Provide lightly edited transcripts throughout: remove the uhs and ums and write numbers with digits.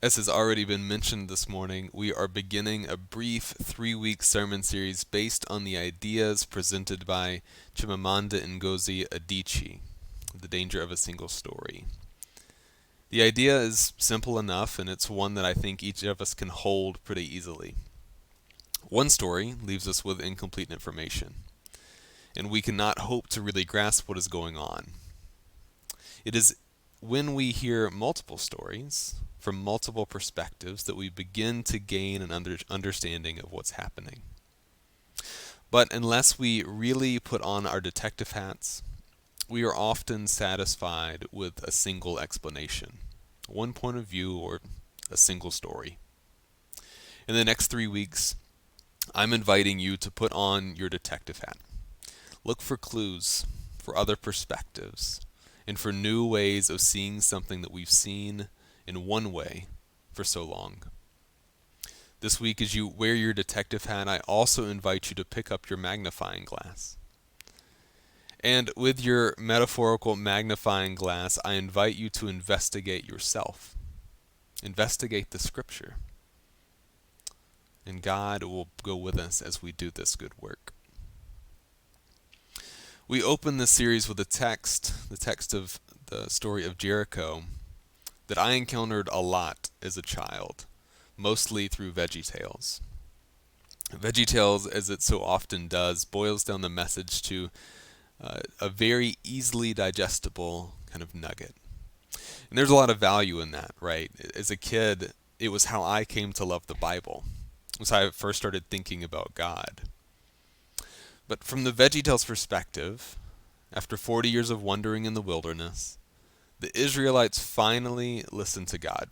As has already been mentioned this morning, we are beginning a brief 3-week sermon series based on the ideas presented by Chimamanda Ngozi Adichie, The Danger of a Single Story. The idea is simple enough, and it's one that I think each of us can hold pretty easily. One story leaves us with incomplete information, and we cannot hope to really grasp what is going on. It is when we hear multiple stories from multiple perspectives that we begin to gain an understanding of what's happening. But unless we really put on our detective hats, we are often satisfied with a single explanation, one point of view, or a single story. In the next 3 weeks, I'm inviting you to put on your detective hat. Look for clues, for other perspectives, and for new ways of seeing something that we've seen in one way for so long. This week, as you wear your detective hat, I also invite you to pick up your magnifying glass. And with your metaphorical magnifying glass, I invite you to investigate yourself. Investigate the scripture. And God will go with us as we do this good work. We open this series with the text of the story of Jericho, that I encountered a lot as a child, mostly through VeggieTales. VeggieTales, as it so often does, boils down the message to a very easily digestible kind of nugget. And there's a lot of value in that, right? As a kid, it was how I came to love the Bible. It was how I first started thinking about God. But from the VeggieTales perspective, after 40 years of wandering in the wilderness, the Israelites finally listen to God.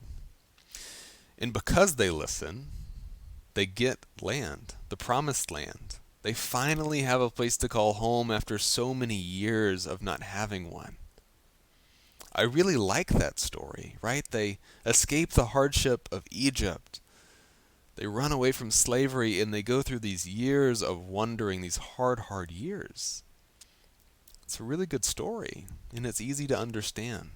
And because they listen, they get land, the promised land. They finally have a place to call home after so many years of not having one. I really like that story, right? They escape the hardship of Egypt. They run away from slavery, and they go through these years of wandering, these hard years. It's a really good story, and it's easy to understand.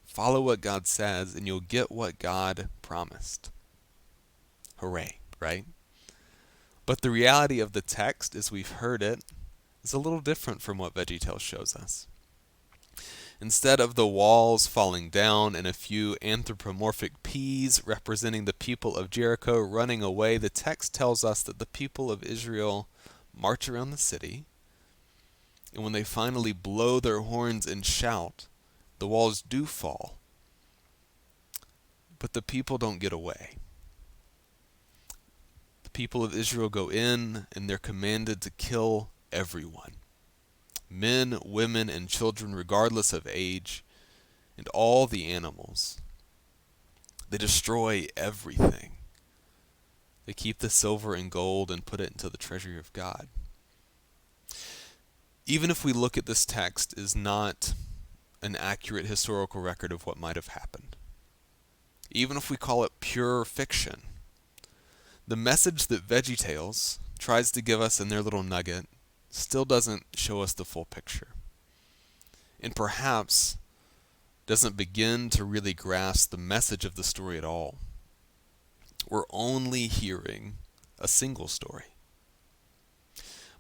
Follow what God says, and you'll get what God promised. Hooray, right? But the reality of the text, as we've heard it, is a little different from what VeggieTales shows us. Instead of the walls falling down and a few anthropomorphic peas representing the people of Jericho running away, the text tells us that the people of Israel march around the city, and when they finally blow their horns and shout, the walls do fall. But the people don't get away. The people of Israel go in, and they're commanded to kill everyone. Men, women, and children, regardless of age, and all the animals. They destroy everything. They keep the silver and gold and put it into the treasury of God. Even if we look at this text as not an accurate historical record of what might have happened, even if we call it pure fiction, the message that VeggieTales tries to give us in their little nugget still doesn't show us the full picture. And perhaps doesn't begin to really grasp the message of the story at all. We're only hearing a single story.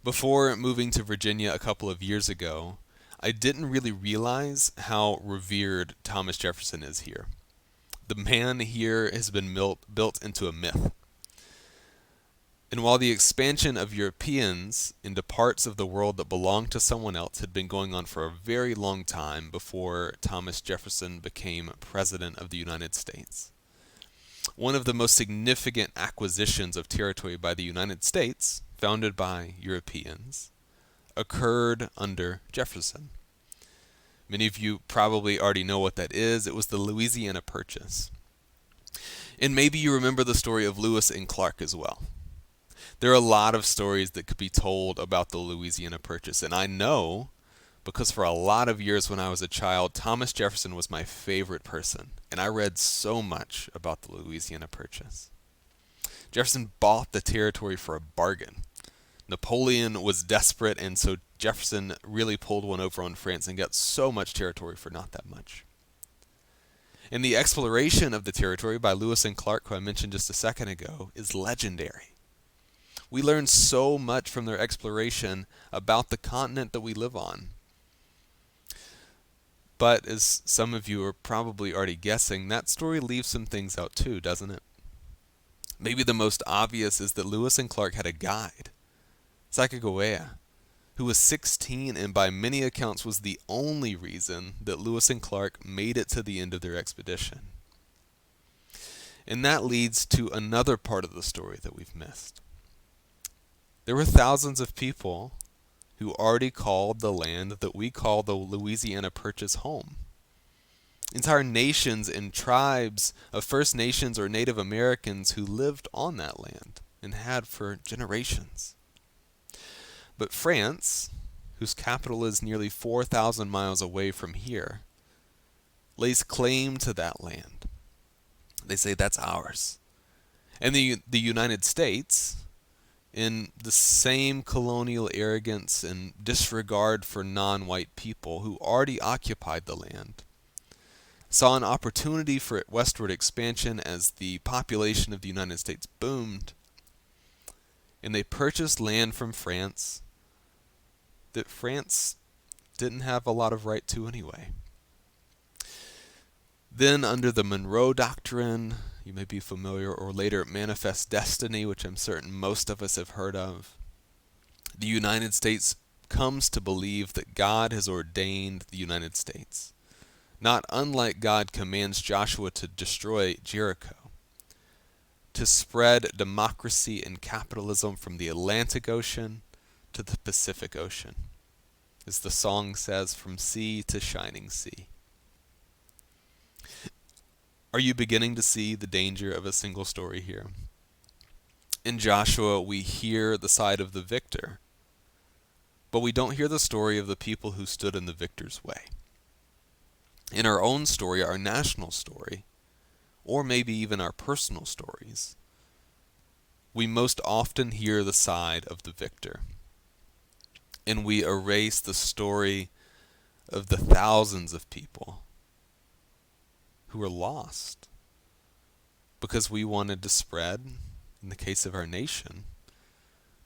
Before moving to Virginia a couple of years ago, I didn't really realize how revered Thomas Jefferson is here. The man here has been built into a myth. And while the expansion of Europeans into parts of the world that belonged to someone else had been going on for a very long time before Thomas Jefferson became President of the United States, one of the most significant acquisitions of territory by the United States, founded by Europeans, occurred under Jefferson. Many of you probably already know what that is. It was the Louisiana Purchase. And maybe you remember the story of Lewis and Clark as well. There are a lot of stories that could be told about the Louisiana Purchase, and I know because for a lot of years when I was a child, Thomas Jefferson was my favorite person, and I read so much about the Louisiana Purchase. Jefferson bought the territory for a bargain. Napoleon was desperate, and so Jefferson really pulled one over on France and got so much territory for not that much. And the exploration of the territory by Lewis and Clark, who I mentioned just a second ago, is legendary. We learn so much from their exploration about the continent that we live on. But as some of you are probably already guessing, that story leaves some things out too, doesn't it? Maybe the most obvious is that Lewis and Clark had a guide, Sacagawea, who was 16 and by many accounts was the only reason that Lewis and Clark made it to the end of their expedition. And that leads to another part of the story that we've missed. There were thousands of people who already called the land that we call the Louisiana Purchase home. Entire nations and tribes of First Nations or Native Americans who lived on that land and had for generations. But France, whose capital is nearly 4,000 miles away from here, lays claim to that land. They say that's ours. And the United States, in the same colonial arrogance and disregard for non-white people who already occupied the land, saw an opportunity for westward expansion as the population of the United States boomed, and they purchased land from France that France didn't have a lot of right to anyway. Then under the Monroe Doctrine, you may be familiar, or later Manifest Destiny, which I'm certain most of us have heard of, the United States comes to believe that God has ordained the United States, not unlike God commands Joshua to destroy Jericho, to spread democracy and capitalism from the Atlantic Ocean to the Pacific Ocean, as the song says, from sea to shining sea. Are you beginning to see the danger of a single story here? In Joshua, we hear the side of the victor, but we don't hear the story of the people who stood in the victor's way. In our own story, our national story, or maybe even our personal stories, we most often hear the side of the victor, and we erase the story of the thousands of people who were lost because we wanted to spread, in the case of our nation,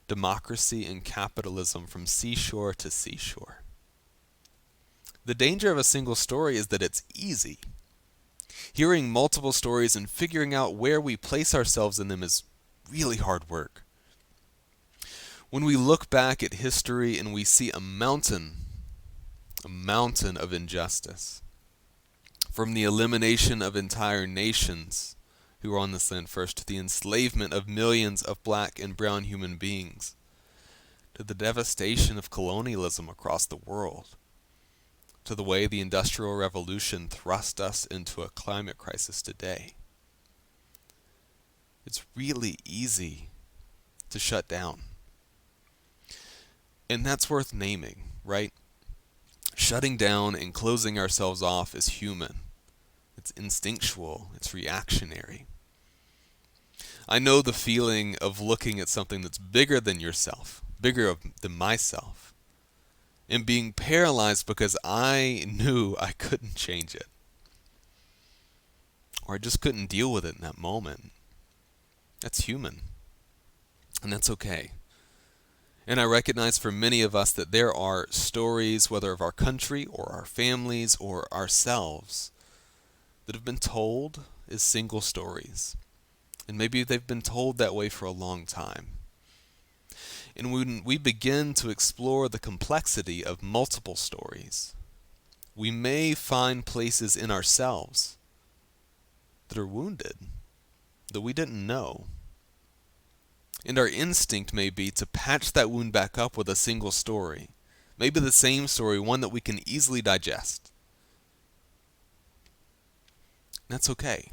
democracy and capitalism from seashore to seashore. The danger of a single story is that it's easy. Hearing multiple stories and figuring out where we place ourselves in them is really hard work. When we look back at history and we see a mountain of injustice, from the elimination of entire nations who were on this land first, to the enslavement of millions of black and brown human beings, to the devastation of colonialism across the world, to the way the Industrial Revolution thrust us into a climate crisis today. It's really easy to shut down. And that's worth naming, right? Shutting down and closing ourselves off is human. It's instinctual. It's reactionary. I know the feeling of looking at something that's bigger than yourself, bigger than myself, and being paralyzed because I knew I couldn't change it. Or I just couldn't deal with it in that moment. That's human. And that's okay. And I recognize for many of us that there are stories, whether of our country or our families or ourselves, that have been told as single stories. And maybe they've been told that way for a long time. And when we begin to explore the complexity of multiple stories, we may find places in ourselves that are wounded, that we didn't know. And our instinct may be to patch that wound back up with a single story. Maybe the same story, one that we can easily digest. That's okay.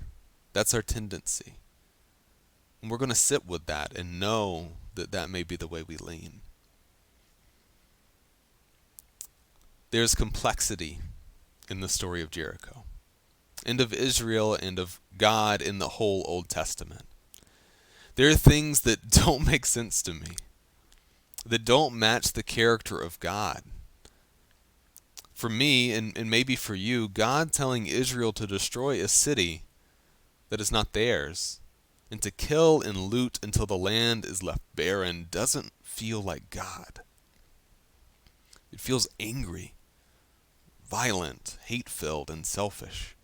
That's our tendency. And we're going to sit with that and know that that may be the way we lean. There's complexity in the story of Jericho, and of Israel, and of God in the whole Old Testament. There are things that don't make sense to me, that don't match the character of God. For me, and maybe for you, God telling Israel to destroy a city that is not theirs and to kill and loot until the land is left barren doesn't feel like God. It feels angry, violent, hate-filled, and selfish.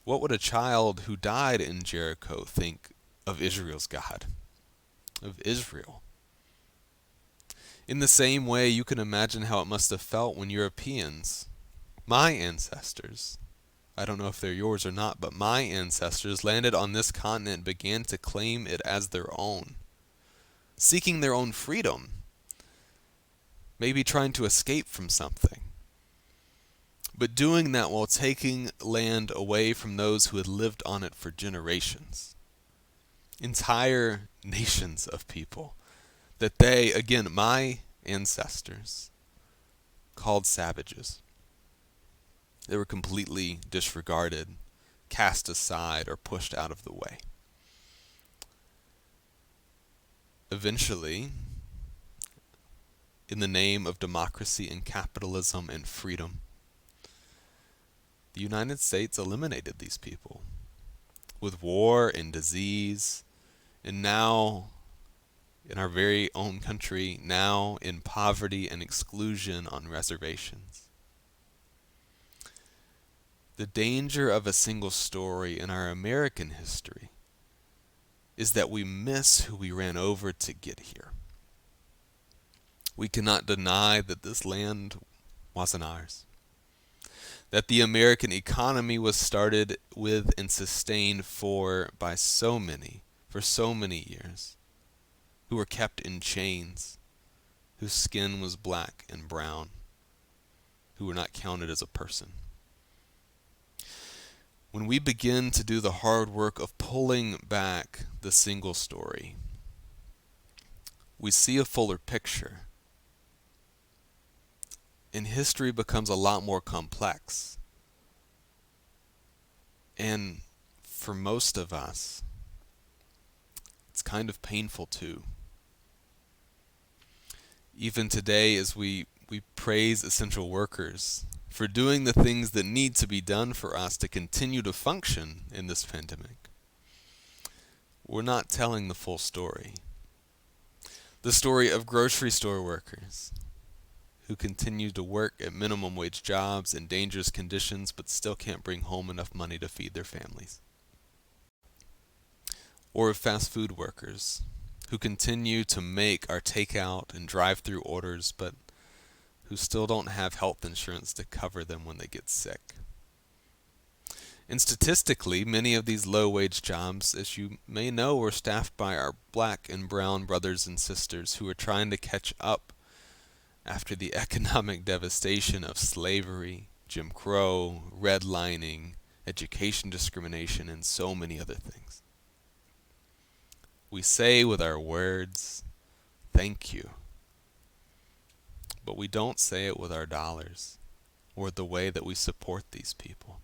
What would a child who died in Jericho think of Israel's God, of Israel? In the same way, you can imagine how it must have felt when Europeans, my ancestors, I don't know if they're yours or not, but my ancestors landed on this continent and began to claim it as their own, seeking their own freedom, maybe trying to escape from something, but doing that while taking land away from those who had lived on it for generations. Entire nations of people that they, again, my ancestors, called savages. They were completely disregarded, cast aside, or pushed out of the way. Eventually, in the name of democracy and capitalism and freedom, the United States eliminated these people with war and disease, and now in our very own country, now in poverty and exclusion on reservations. The danger of a single story in our American history is that we miss who we ran over to get here. We cannot deny that this land wasn't ours, that the American economy was started with and sustained by so many, for so many years, who were kept in chains, whose skin was black and brown, who were not counted as a person. When we begin to do the hard work of pulling back the single story, we see a fuller picture. And history becomes a lot more complex. And for most of us, it's kind of painful too. Even today, as we praise essential workers for doing the things that need to be done for us to continue to function in this pandemic, we're not telling the full story. The story of grocery store workers who continue to work at minimum wage jobs in dangerous conditions but still can't bring home enough money to feed their families. Or of fast food workers who continue to make our takeout and drive-through orders but who still don't have health insurance to cover them when they get sick. And statistically, many of these low-wage jobs, as you may know, were staffed by our black and brown brothers and sisters who are trying to catch up after the economic devastation of slavery, Jim Crow, redlining, education discrimination, and so many other things. We say with our words, thank you. But we don't say it with our dollars or the way that we support these people.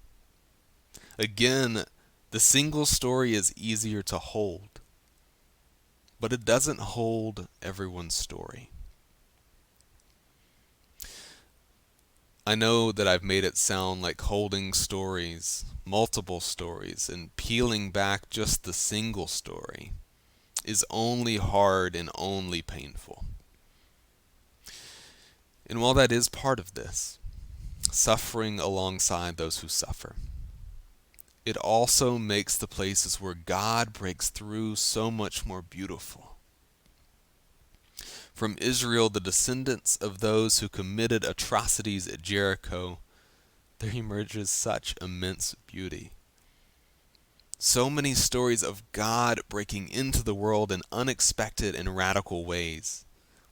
Again, the single story is easier to hold, but it doesn't hold everyone's story. I know that I've made it sound like holding stories, multiple stories, and peeling back just the single story is only hard and only painful. And while that is part of this, suffering alongside those who suffer, it also makes the places where God breaks through so much more beautiful. From Israel, the descendants of those who committed atrocities at Jericho, there emerges such immense beauty. So many stories of God breaking into the world in unexpected and radical ways,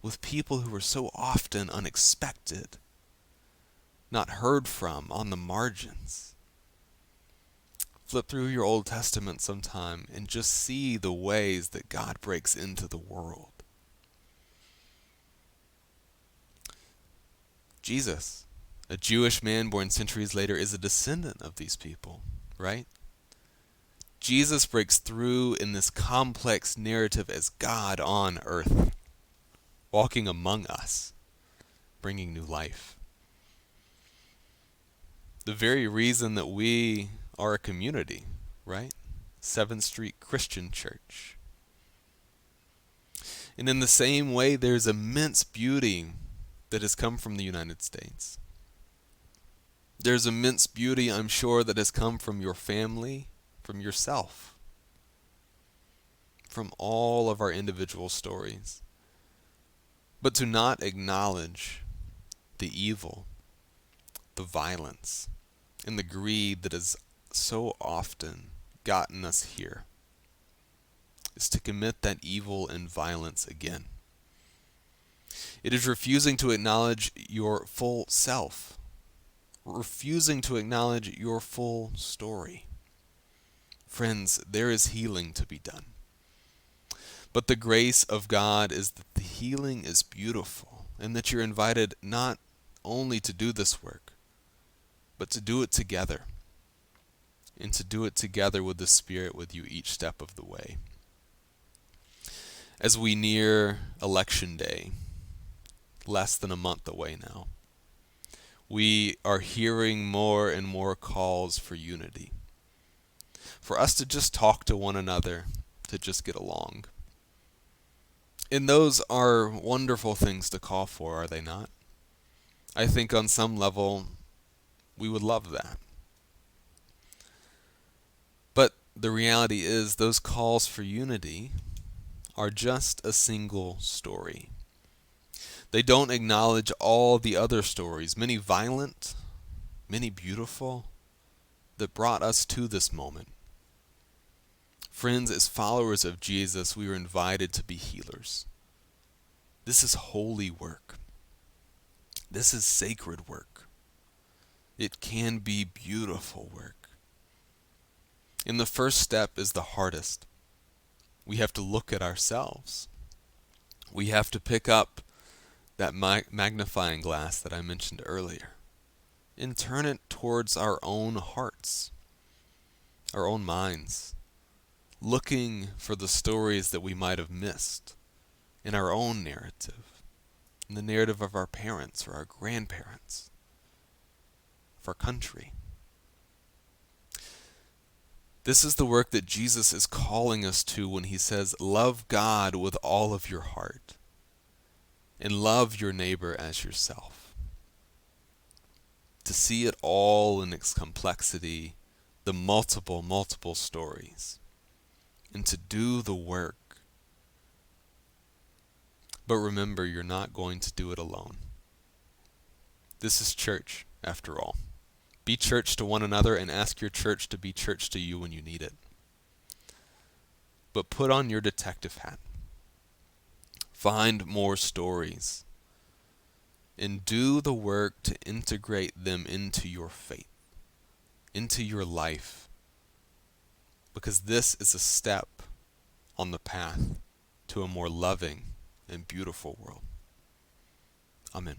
with people who were so often unexpected, not heard from, on the margins. Flip through your Old Testament sometime and just see the ways that God breaks into the world. Jesus, a Jewish man born centuries later, is a descendant of these people, right? Jesus breaks through in this complex narrative as God on earth, walking among us, bringing new life. the very reason that we are a community, right? 7th Street Christian Church. And in the same way, there's immense beauty that has come from the United States. There's immense beauty, I'm sure, that has come from your family, from yourself, from all of our individual stories. But to not acknowledge the evil, the violence, and the greed that has so often gotten us here is to commit that evil and violence again. It is refusing to acknowledge your full self, refusing to acknowledge your full story. Friends, there is healing to be done. But the grace of God is that the healing is beautiful and that you're invited not only to do this work, but to do it together. And to do it together with the Spirit with you each step of the way. As we near Election Day, less than a month away now, we are hearing more and more calls for unity. For us to just talk to one another, to just get along. And those are wonderful things to call for, are they not? I think on some level, we would love that. But the reality is, those calls for unity are just a single story. They don't acknowledge all the other stories, many violent, many beautiful, that brought us to this moment. Friends, as followers of Jesus, we are invited to be healers. This is holy work. This is sacred work. It can be beautiful work. And the first step is the hardest. We have to look at ourselves. We have to pick up that magnifying glass that I mentioned earlier and turn it towards our own hearts, our own minds, looking for the stories that we might have missed in our own narrative, in the narrative of our parents or our grandparents, of our country. This is the work that Jesus is calling us to when he says, love God with all of your heart and love your neighbor as yourself. To see it all in its complexity, the multiple stories, and to do the work. But remember, you're not going to do it alone. This is church, after all. Be church to one another and ask your church to be church to you when you need it. But put on your detective hat. Find more stories. And do the work to integrate them into your faith, into your life. Because this is a step on the path to a more loving and beautiful world. Amen.